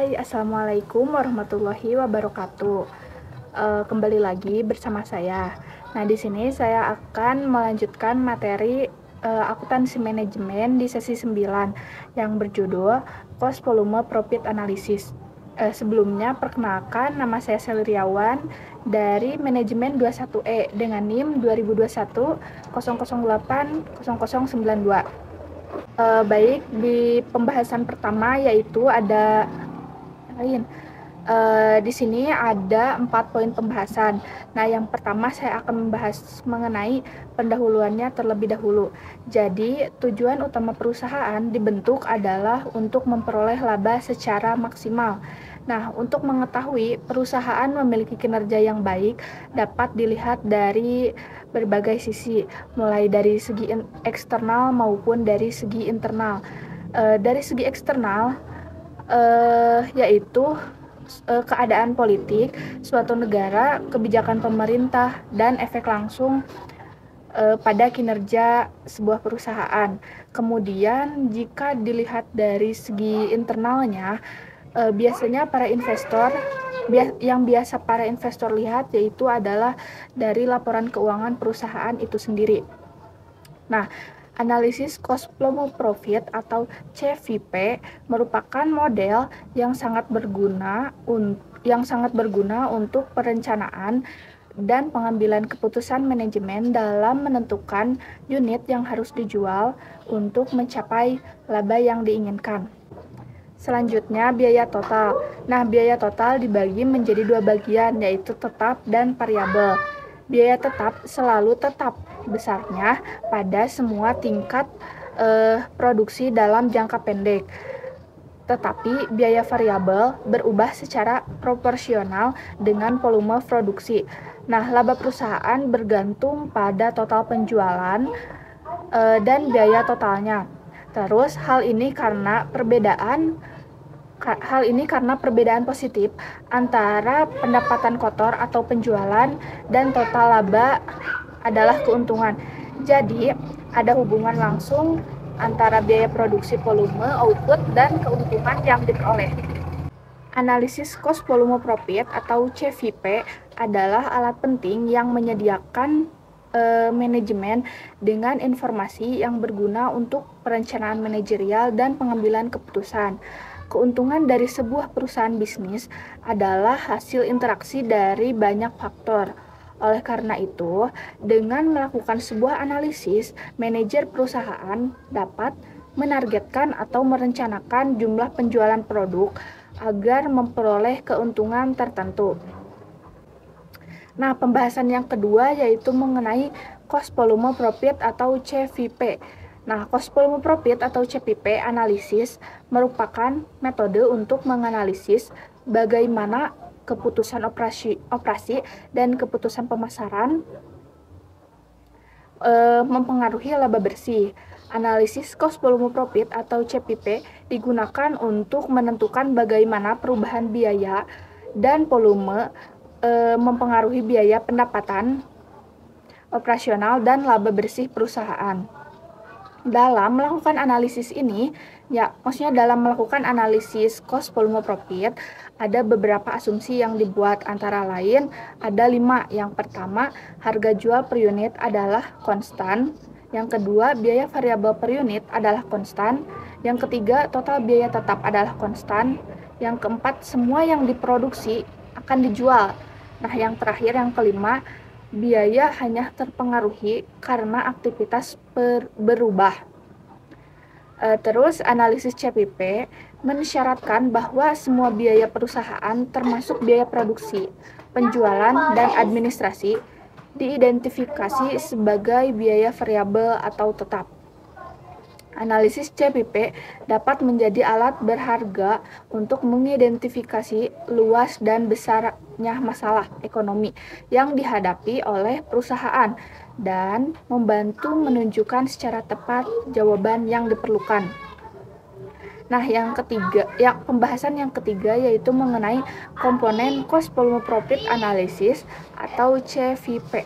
Hai, Assalamualaikum warahmatullahi wabarakatuh. Kembali lagi bersama saya. Nah, di sini saya akan melanjutkan materi akuntansi manajemen di sesi 9 yang berjudul Cost Volume Profit Analysis. Sebelumnya, perkenalkan, nama saya Seliriawan dari Manajemen 21E dengan NIM 2021 008 0092. Baik, di pembahasan pertama yaitu ada di sini ada 4 poin pembahasan. Nah, yang pertama saya akan membahas mengenai pendahuluannya terlebih dahulu. Jadi, tujuan utama perusahaan dibentuk adalah untuk memperoleh laba secara maksimal. Nah, untuk mengetahui perusahaan memiliki kinerja yang baik dapat dilihat dari berbagai sisi, mulai dari segi eksternal maupun dari segi internal. Dari segi eksternal, yaitu keadaan politik suatu negara, kebijakan pemerintah, dan efek langsung pada kinerja sebuah perusahaan. Kemudian, jika dilihat dari segi internalnya, biasanya yang biasa para investor lihat yaitu adalah dari laporan keuangan perusahaan itu sendiri. Nah, analisis cost volume profit atau CVP merupakan model yang sangat berguna untuk perencanaan dan pengambilan keputusan manajemen dalam menentukan unit yang harus dijual untuk mencapai laba yang diinginkan. Selanjutnya, biaya total. Nah, biaya total dibagi menjadi 2 bagian, yaitu tetap dan variabel. Biaya tetap selalu tetap besarnya pada semua tingkat produksi dalam jangka pendek. Tetapi biaya variabel berubah secara proporsional dengan volume produksi. Nah, laba perusahaan bergantung pada total penjualan dan biaya totalnya. Terus hal ini karena perbedaan positif antara pendapatan kotor atau penjualan dan total laba adalah keuntungan. Jadi, ada hubungan langsung antara biaya produksi volume, output, dan keuntungan yang diperoleh. Analisis cost volume profit atau CVP adalah alat penting yang menyediakan manajemen dengan informasi yang berguna untuk perencanaan manajerial dan pengambilan keputusan. Keuntungan dari sebuah perusahaan bisnis adalah hasil interaksi dari banyak faktor. Oleh karena itu, dengan melakukan sebuah analisis, manajer perusahaan dapat menargetkan atau merencanakan jumlah penjualan produk agar memperoleh keuntungan tertentu. Nah, pembahasan yang kedua yaitu mengenai cost volume profit atau CVP. Nah, cost volume profit atau CVP analisis merupakan metode untuk menganalisis bagaimana keputusan operasi dan keputusan pemasaran mempengaruhi laba bersih. Analisis cost volume profit atau CVP digunakan untuk menentukan bagaimana perubahan biaya dan volume mempengaruhi biaya pendapatan operasional dan laba bersih perusahaan. Dalam melakukan analisis ini, dalam melakukan analisis cost volume profit, ada beberapa asumsi yang dibuat, antara lain ada 5. Yang pertama, harga jual per unit adalah konstan. Yang kedua, biaya variabel per unit adalah konstan. Yang ketiga, total biaya tetap adalah konstan. Yang keempat, semua yang diproduksi akan dijual. Nah, yang terakhir, yang kelima, biaya hanya terpengaruhi karena aktivitas berubah. Terus, analisis CVP mensyaratkan bahwa semua biaya perusahaan termasuk biaya produksi, penjualan, dan administrasi diidentifikasi sebagai biaya variabel atau tetap. Analisis CVP dapat menjadi alat berharga untuk mengidentifikasi luas dan besarnya masalah ekonomi yang dihadapi oleh perusahaan dan membantu menunjukkan secara tepat jawaban yang diperlukan. Nah, pembahasan yang ketiga yaitu mengenai komponen cost volume profit analysis atau CVP.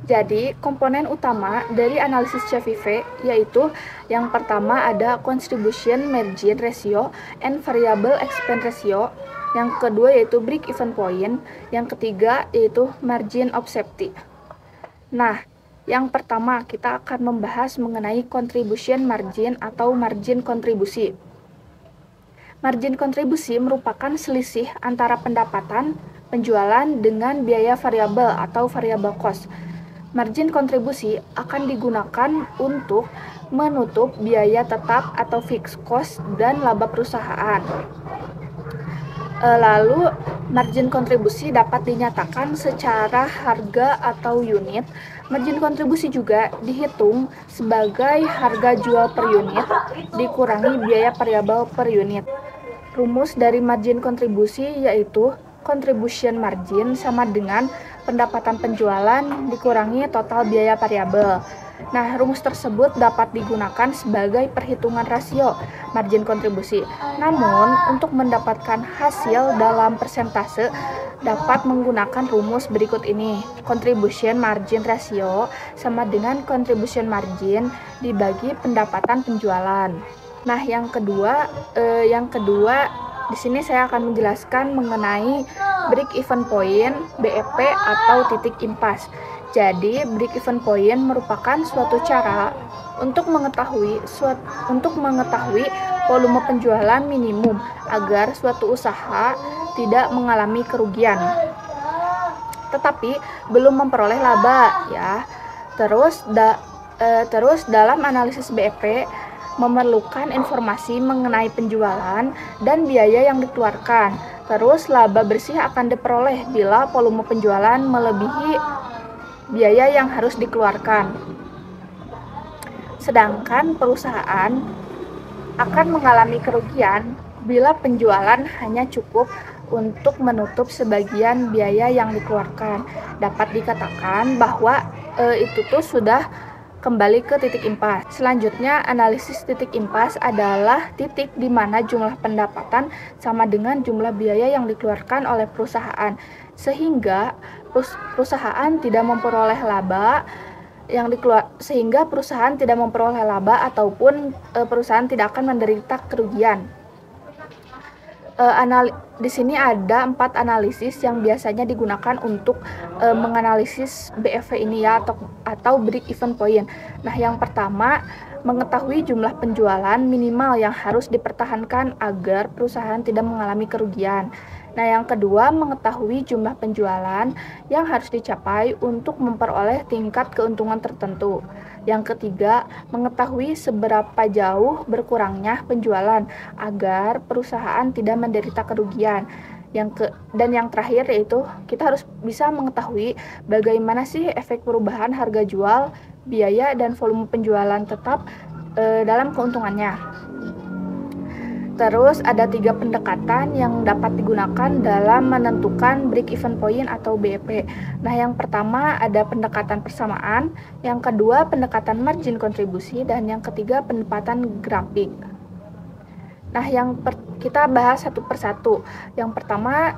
Jadi, komponen utama dari analisis CVV yaitu yang pertama ada contribution margin ratio and variable expense ratio, yang kedua yaitu break even point, yang ketiga yaitu margin of safety. Nah, yang pertama kita akan membahas mengenai contribution margin atau margin kontribusi. Margin kontribusi merupakan selisih antara pendapatan penjualan dengan biaya variabel atau variable cost. Margin kontribusi akan digunakan untuk menutup biaya tetap atau fixed cost dan laba perusahaan. Lalu, margin kontribusi dapat dinyatakan secara harga atau unit. Margin kontribusi juga dihitung sebagai harga jual per unit dikurangi biaya variabel per unit. Rumus dari margin kontribusi yaitu contribution margin sama dengan pendapatan penjualan dikurangi total biaya variabel. Nah, rumus tersebut dapat digunakan sebagai perhitungan rasio margin kontribusi. Namun, untuk mendapatkan hasil dalam persentase dapat menggunakan rumus berikut ini. Contribution margin ratio sama dengan contribution margin dibagi pendapatan penjualan. Nah, yang kedua di sini saya akan menjelaskan mengenai break even point (BEP) atau titik impas. Jadi, break even point merupakan suatu cara untuk mengetahui volume penjualan minimum agar suatu usaha tidak mengalami kerugian, tetapi belum memperoleh laba ya. Terus dalam analisis BEP memerlukan informasi mengenai penjualan dan biaya yang dikeluarkan. Terus laba bersih akan diperoleh bila volume penjualan melebihi biaya yang harus dikeluarkan. Sedangkan perusahaan akan mengalami kerugian bila penjualan hanya cukup untuk menutup sebagian biaya yang dikeluarkan. Dapat dikatakan bahwa itu tuh sudah kembali ke titik impas. Selanjutnya, analisis titik impas adalah titik di mana jumlah pendapatan sama dengan jumlah biaya yang dikeluarkan oleh perusahaan, sehingga perusahaan tidak memperoleh laba ataupun perusahaan tidak akan menderita kerugian. Di sini ada 4 analisis yang biasanya digunakan untuk menganalisis BEV ini ya, atau break even point. Nah, yang pertama, mengetahui jumlah penjualan minimal yang harus dipertahankan agar perusahaan tidak mengalami kerugian. Nah, yang kedua, mengetahui jumlah penjualan yang harus dicapai untuk memperoleh tingkat keuntungan tertentu. Yang ketiga, mengetahui seberapa jauh berkurangnya penjualan agar perusahaan tidak menderita kerugian. Dan yang terakhir yaitu kita harus bisa mengetahui bagaimana sih efek perubahan harga jual, biaya, dan volume penjualan tetap dalam keuntungannya. Terus ada 3 pendekatan yang dapat digunakan dalam menentukan break even point atau BEP. Nah, yang pertama ada pendekatan persamaan, yang kedua pendekatan margin kontribusi, dan yang ketiga pendekatan grafik. Nah, kita bahas satu persatu. Yang pertama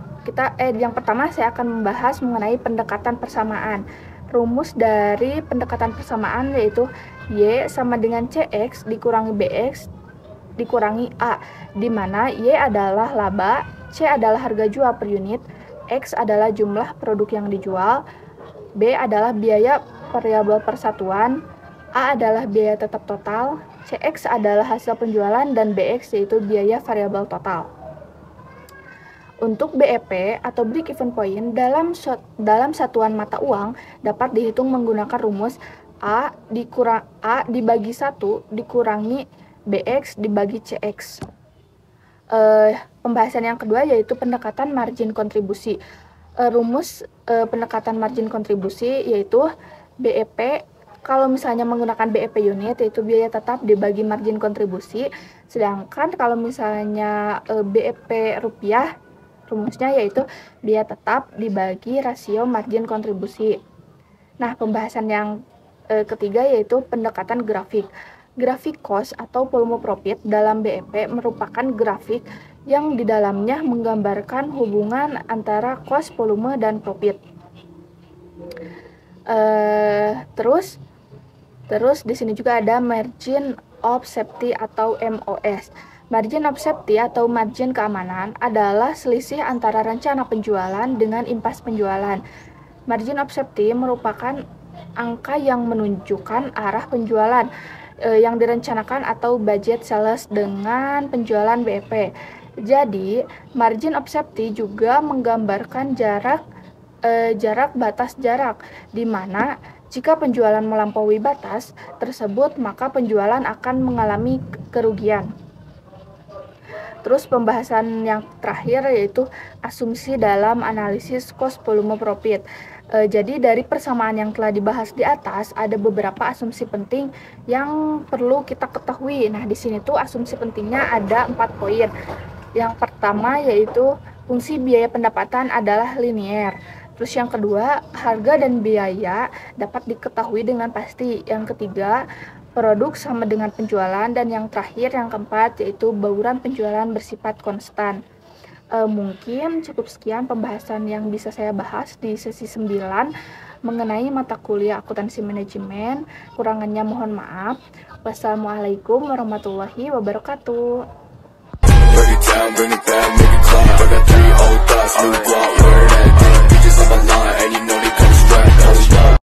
saya akan membahas mengenai pendekatan persamaan. Rumus dari pendekatan persamaan yaitu Y sama dengan CX dikurangi BX dikurangi A, di mana Y adalah laba, C adalah harga jual per unit, X adalah jumlah produk yang dijual, B adalah biaya variabel persatuan, A adalah biaya tetap total, CX adalah hasil penjualan, dan BX yaitu biaya variabel total. Untuk BEP atau break even point dalam satuan mata uang dapat dihitung menggunakan rumus A dibagi 1 dikurangi BX dibagi CX. Pembahasan yang kedua yaitu pendekatan margin kontribusi. Rumus pendekatan margin kontribusi yaitu BEP, kalau misalnya menggunakan BEP unit yaitu biaya tetap dibagi margin kontribusi, sedangkan kalau misalnya BEP rupiah rumusnya yaitu biaya tetap dibagi rasio margin kontribusi. Nah, pembahasan yang ketiga yaitu pendekatan grafik. Grafik cost atau volume profit dalam BEP merupakan grafik yang di dalamnya menggambarkan hubungan antara cost, volume, dan profit. Terus di sini juga ada margin of safety atau MOS. Margin of safety atau margin keamanan adalah selisih antara rencana penjualan dengan impas penjualan. Margin of safety merupakan angka yang menunjukkan arah penjualan yang direncanakan atau budget sales dengan penjualan BEP. Jadi, margin of safety juga menggambarkan jarak batas jarak, di mana jika penjualan melampaui batas tersebut, maka penjualan akan mengalami kerugian. Terus pembahasan yang terakhir yaitu asumsi dalam analisis cost volume profit. Jadi dari persamaan yang telah dibahas di atas ada beberapa asumsi penting yang perlu kita ketahui. Nah, di sini tuh asumsi pentingnya ada 4 poin. Yang pertama yaitu fungsi biaya pendapatan adalah linear. Terus yang kedua, harga dan biaya dapat diketahui dengan pasti. Yang ketiga, produk sama dengan penjualan, dan yang terakhir, yang keempat, yaitu bauran penjualan bersifat konstan. Mungkin cukup sekian pembahasan yang bisa saya bahas di sesi 9 mengenai mata kuliah akuntansi manajemen. Kurangannya mohon maaf. Wassalamualaikum warahmatullahi wabarakatuh. Break it down, bring it back, make it clap. I got 3 old thoughts, new block, where that deep. Bitches on my line, and you know they come strapped.